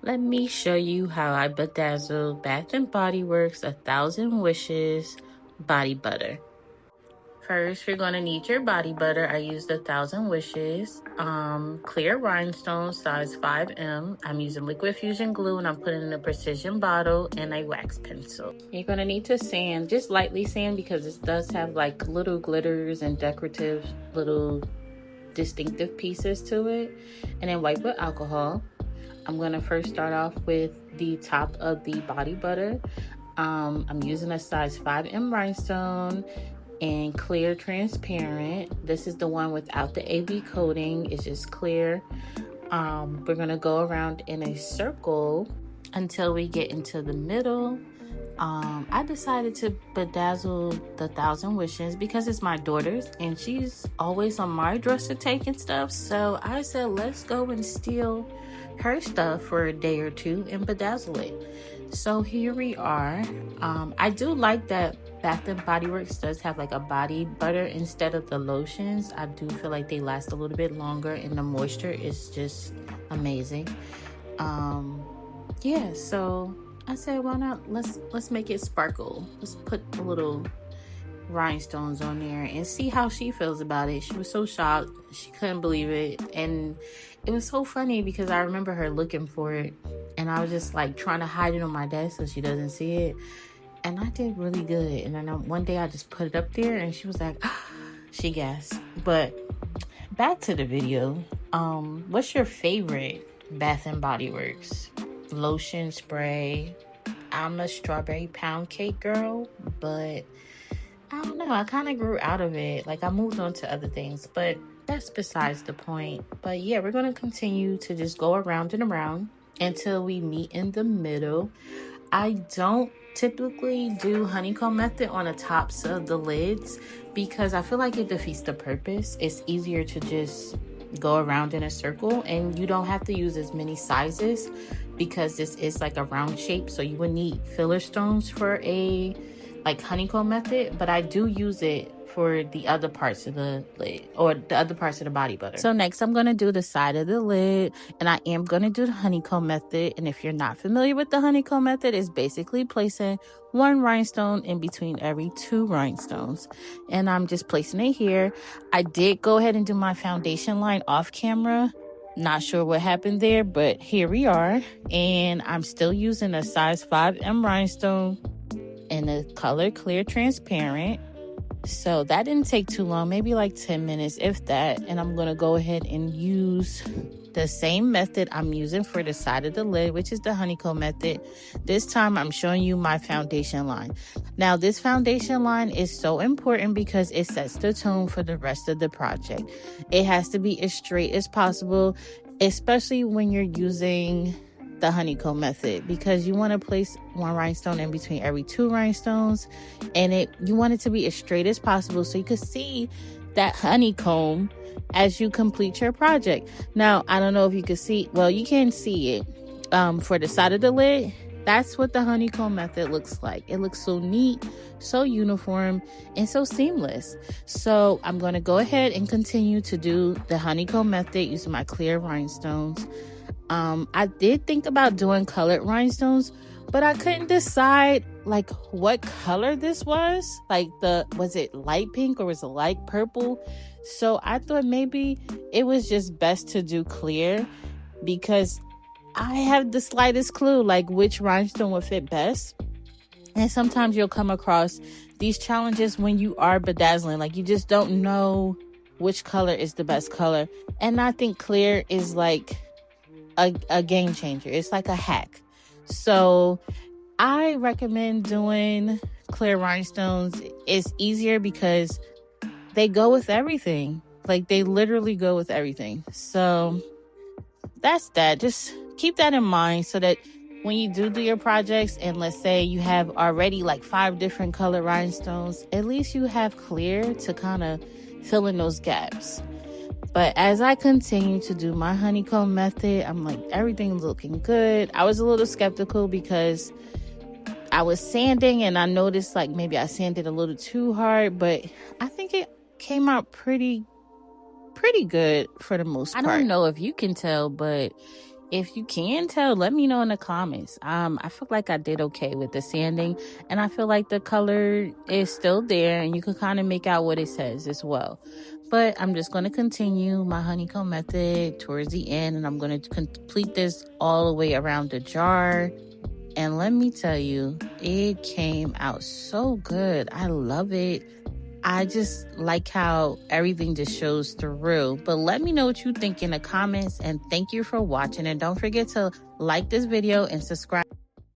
Let me show you how I bedazzle Bath & Body Works 1000 Wishes body butter. First, you're going to need your body butter. I used 1000 Wishes, clear rhinestones, size 5M. I'm using liquid fusion glue and I'm putting in a precision bottle and a wax pencil. You're going to need to sand, just lightly sand, because it does have like little glitters and decorative little distinctive pieces to it. And then wipe with alcohol. I'm going to first start off with the top of the body butter. I'm using a size 5M rhinestone and clear transparent. This is the one without the AB coating. It's just clear. We're going to go around in a circle until we get into the middle. I decided to bedazzle the 1000 Wishes because it's my daughter's and she's always on my dresser taking stuff. So I said, let's go and steal her stuff for a day or two and bedazzle it. So here we are. I do like that Bath & Body Works does have like a body butter instead of the lotions. I do feel like they last a little bit longer and the moisture is just amazing. Yeah, so I said, why not? Let's make it sparkle. Let's put a little rhinestones on there and see how she feels about it. She was so shocked. She couldn't believe it. And it was so funny because I remember her looking for it and I was just like trying to hide it on my desk so she doesn't see it. And I did really good. And then one day I just put it up there and she was like, ah, she gasped. But back to the video. What's your favorite Bath & Body Works lotion, spray? I'm a strawberry pound cake girl, but I don't know, I kind of grew out of it. Like I moved on to other things, but that's besides the point. But yeah, we're going to continue to just go around and around until we meet in the middle. I don't typically do honeycomb method on the tops of the lids because I feel like it defeats the purpose. It's easier to just go around in a circle and you don't have to use as many sizes because this is like a round shape, so you would need filler stones for a like honeycomb method, but I do use it for the other parts of the lid or the other parts of the body butter. So next I'm going to do the side of the lid and I am going to do the honeycomb method. And if you're not familiar with the honeycomb method, it's basically placing one rhinestone in between every 2 rhinestones. And I'm just placing it here. I did go ahead and do my foundation line off camera. Not sure what happened there, but here we are. And I'm still using a size 5M rhinestone in the color clear transparent. So that didn't take too long, maybe like 10 minutes, if that. And I'm going to go ahead and use the same method I'm using for the side of the lid, which is the honeycomb method. This time I'm showing you my foundation line. Now this foundation line is so important because it sets the tone for the rest of the project. It has to be as straight as possible, especially when you're using the honeycomb method, because you want to place one rhinestone in between every 2 rhinestones, and you want it to be as straight as possible so you can see that honeycomb as you complete your project. Now I don't know if you can see, well, you can see it for the side of the lid. That's what the honeycomb method looks like. It looks so neat, so uniform, and so seamless. So I'm going to go ahead and continue to do the honeycomb method using my clear rhinestones. I did think about doing colored rhinestones, but I couldn't decide like what color this was. Like was it light pink or was it light purple? So I thought maybe it was just best to do clear because I have the slightest clue like which rhinestone would fit best. And sometimes you'll come across these challenges when you are bedazzling, like you just don't know which color is the best color. And I think clear is like a game changer. It's like a hack. So I recommend doing clear rhinestones. It's easier because they go with everything. Like they literally go with everything. So that's that. Just keep that in mind so that when you do your projects and let's say you have already like 5 different color rhinestones, at least you have clear to kind of fill in those gaps. But as I continue to do my honeycomb method, I'm like, everything's looking good. I was a little skeptical because I was sanding and I noticed like maybe I sanded a little too hard, but I think it came out pretty good for the most part. I don't know if you can tell, but If you can tell, let me know in the comments. I feel like I did okay with the sanding, and I feel like the color is still there, and you can kind of make out what it says as well. But I'm just going to continue my honeycomb method towards the end, and I'm going to complete this all the way around the jar. And let me tell you, it came out so good. I love it. I just like how everything just shows through. But let me know what you think in the comments, and thank you for watching. And don't forget to like this video and subscribe.